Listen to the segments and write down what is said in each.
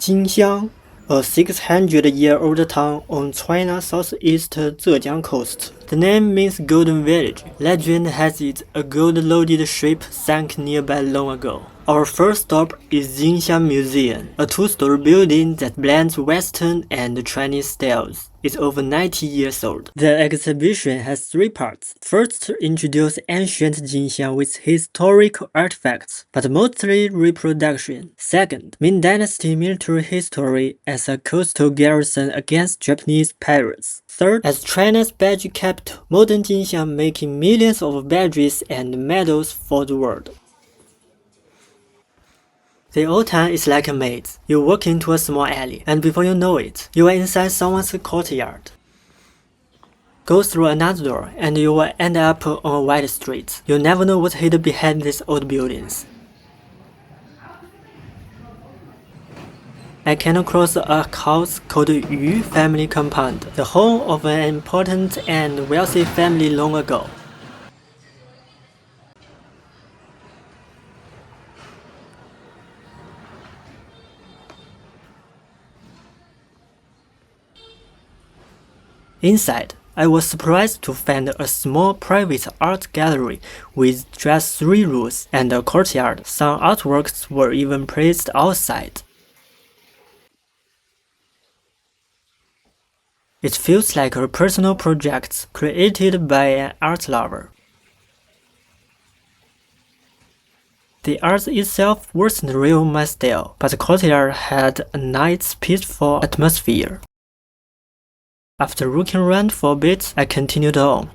Jinxiang, a 600-year-old town on China's southeast Zhejiang coast. The name means golden village. Legend has it a gold-loaded ship sank nearby long ago. Our first stop is Jinxiang Museum, a two-story building that blends Western and Chinese styles. It's over 90 years old. The exhibition has three parts. First, introduce ancient Jinxiang with historical artifacts, but mostly reproduction. Second, Ming Dynasty military history as a coastal garrison against Japanese pirates. Third, as China's badge capital, modern Jinxiang making millions of badges and medals for the world. The old town is like a maze. You walk into a small alley, and before you know it, you are inside someone's courtyard. Go through another door, and you will end up on a wide street. You'll never know what's hidden behind these old buildings. I came across a house called Yu Family Compound, the home of an important and wealthy family long ago. Inside, I was surprised to find a small private art gallery with just 3 rooms and a courtyard. Some artworks were even placed outside. It feels like a personal project created by an art lover. The art itself wasn't real my style, but the courtyard had a nice, peaceful atmosphere. After looking around for a bit, I continued on.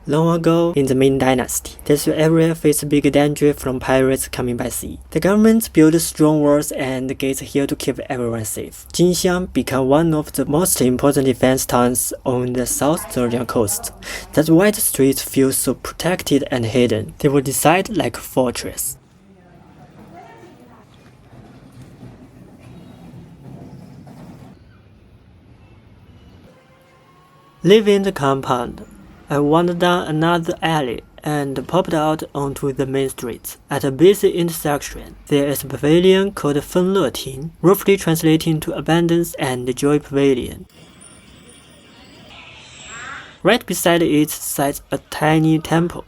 Long ago, in the Ming Dynasty, this area faced big danger from pirates coming by sea. The government built strong walls and gates here to keep everyone safe. Jinxiang became one of the most important defense towns on the South Zhejiang coast. That's why the streets feel so protected and hidden. They were designed like a fortress. Leaving the compound, I wandered down another alley and popped out onto the main street. At a busy intersection, there is a pavilion called Fenle Ting, roughly translating to Abundance and Joy Pavilion. Right beside it sits a tiny temple,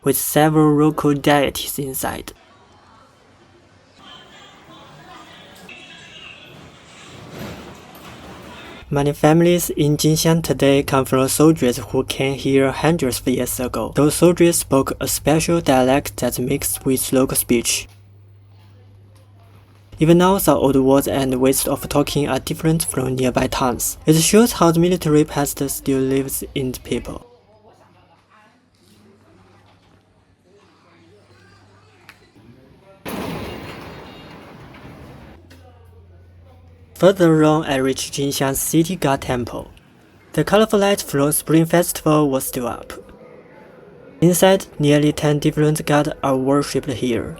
with several local deities inside. Many families in Jinxiang today come from soldiers who came here hundreds of years ago. Those soldiers spoke a special dialect that mixed with local speech. Even now, some old words and ways of talking are different from nearby towns. It shows how the military past still lives in the people. Further on, I reached Jinxiang's City God Temple. The colorful light from Spring Festival was still up. Inside, nearly 10 different gods are worshipped here.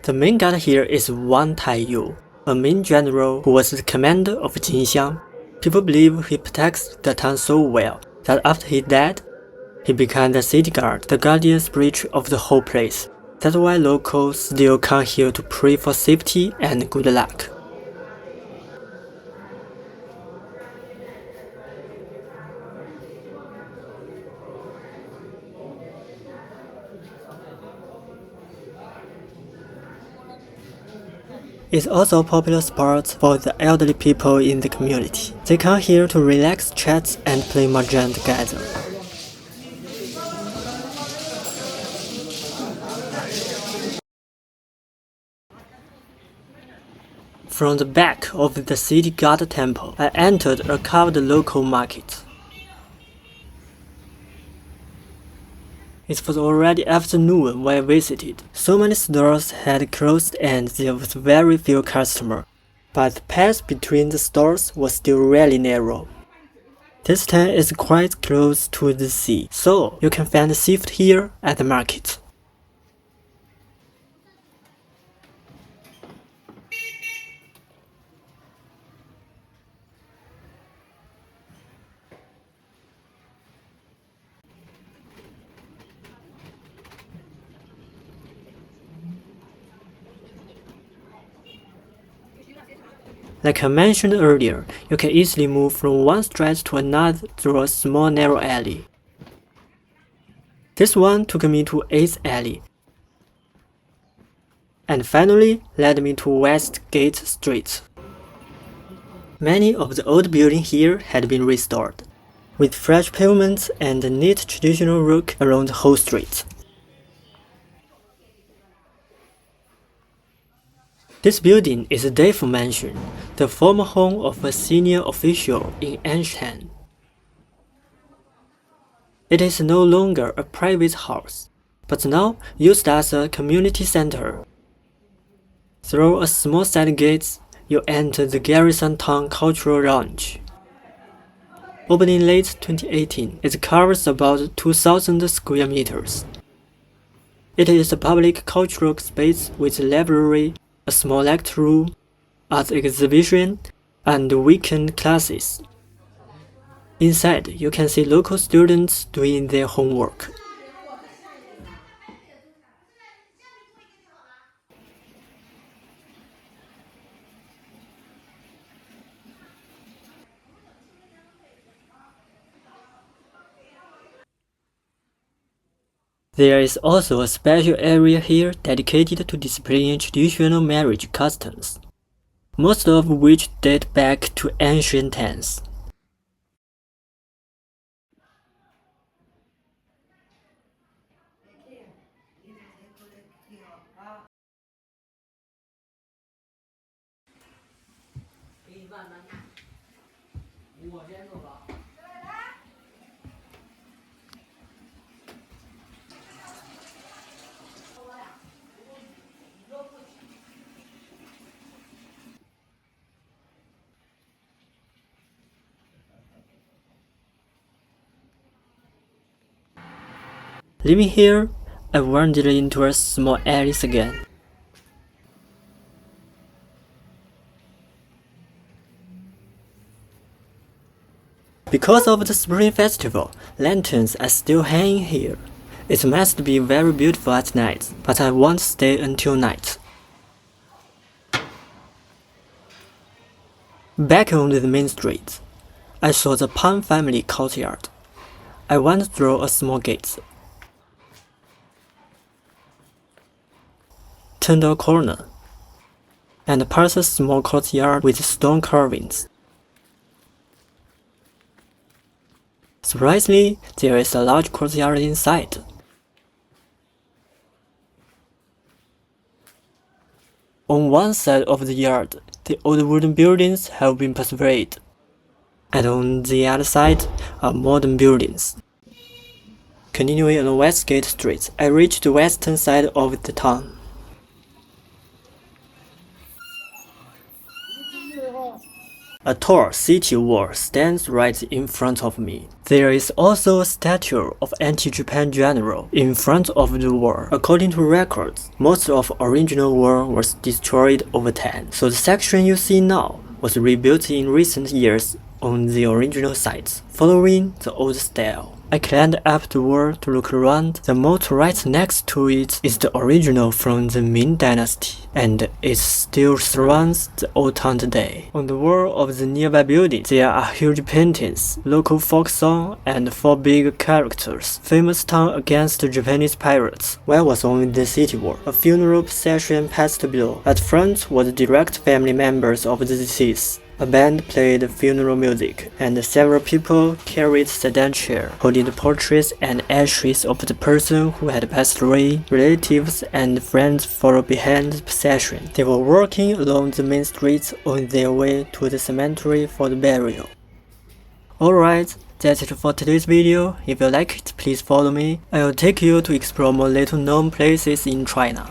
The main god here is Wang Taiyu, a Ming general who was the commander of Jinxiang. People believe he protects the town so well that after he died, he became the city guard, the guardian spirit of the whole place. That's why locals still come here to pray for safety and good luck. It's also a popular spot for the elderly people in the community. They come here to relax, chat, and play mahjong together. From the back of the city god temple, I entered a carved local market. It was already afternoon when I visited. So many stores had closed and there was very few customers, but the path between the stores was still really narrow. This town is quite close to the sea, so you can find seafood here at the market. Like I mentioned earlier, you can easily move from one street to another through a small narrow alley. This one took me to 8th Alley, and finally led me to Westgate Street. Many of the old buildings here had been restored, with fresh pavements and a neat traditional look around the whole street. This building is a Dave Mansion, the former home of a senior official in Jinxiang. It is no longer a private house, but now used as a community center. Through a small side gate, you enter the Garrison Town Cultural Lounge. Opening late 2018, it covers about 2,000 square meters. It is a public cultural space with a library, a small lecture room, art exhibition, and weekend classes. Inside, you can see local students doing their homework. There is also a special area here dedicated to displaying traditional marriage customs, most of which date back to ancient times. Living here, I wandered into a small alley again. Because of the Spring Festival, lanterns are still hanging here. It must be very beautiful at night, but I won't stay until night. Back on the main street, I saw the Pan family courtyard. I went through a small gate, turned a corner, and passed a small courtyard with stone carvings. Surprisingly, there is a large courtyard inside. On one side of the yard, the old wooden buildings have been preserved, and on the other side are modern buildings. Continuing on Westgate Street, I reached the western side of the town. A tall city wall stands right in front of me. There is also a statue of anti-Japan general in front of the wall. According to records, most of the original wall was destroyed over time, so the section you see now was rebuilt in recent years on the original site, following the old style. I climbed up the wall to look around. The moat right next to it is the original from the Ming Dynasty, and it still surrounds the old town today. On the wall of the nearby building, there are huge paintings, local folk song, and 4 big characters. Famous town against the Japanese pirates. While I was on the city wall, a funeral procession passed below. At front were the direct family members of the deceased. A band played funeral music, and several people carried sedan chairs, holding the portraits and ashes of the person who had passed away. Relatives and friends followed behind the procession. They were walking along the main street on their way to the cemetery for the burial. Alright, that's it for today's video. If you like it, please follow me. I will take you to explore more little known places in China.